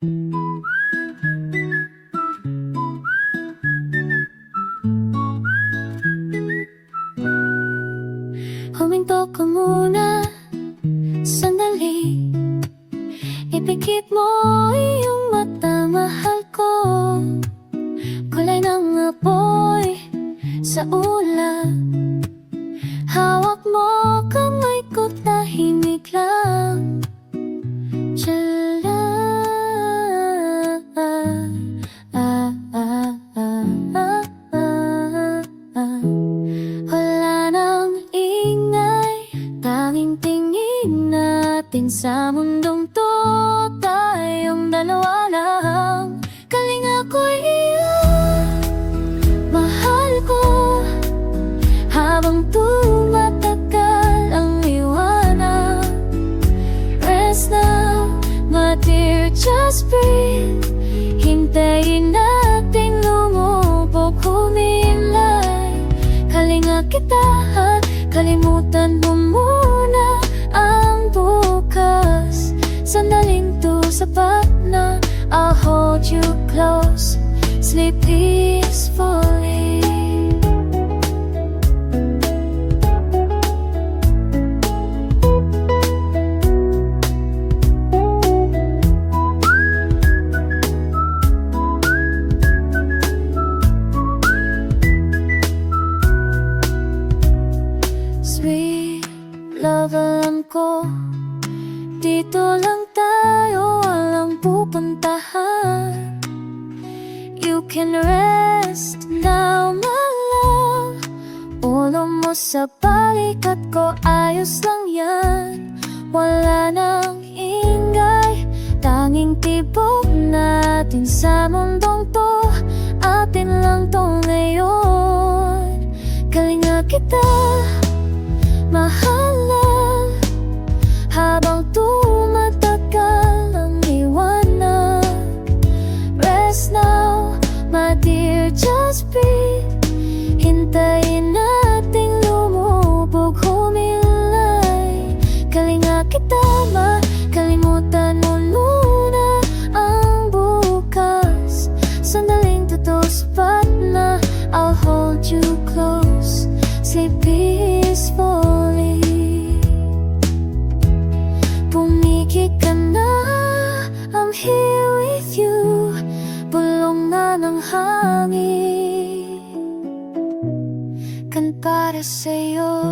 Huminto ka muna, sandali. Ipikit mo iyong mata, mahal ko. Kulay ng apoy sa ulap. Hawak mo kamay ko, tahimik lang. Tiyala, wala nang ingay, tanging tingin natin sa mundong to. Tayong dalawa lang, kalinga ko'y iyan, mahal ko. Habang tumatagal ang iwanan, rest now, my dear, just breathe. Hintayin natin lumubog, humilay. Kalinga kita at kalimutan mo muna ang bukas. Sandaling to sapat na, I'll hold you close. Sleep peacefully. Sweet love, alam ko, dito lang tayo, walang pupuntahan. You can rest now, my love. Ulo mo sa balikat ko, ayos lang yan. Wala nang ingay, tanging tibok natin sa mundong to. Atin lang to ngayon. Kalinga kita, mahalan. Habang tumatagal ang iwanan, rest now, my dear, just breathe. Hintayin nating lumubog, humilay. Kalinga kita, makalimutan mo muna ang bukas. Sandaling totoo sapat na, I'll hold you close. Sleep peacefully. Pumikit ka na, I'm here with you. Bulong na ng hangin kan para sa'yo.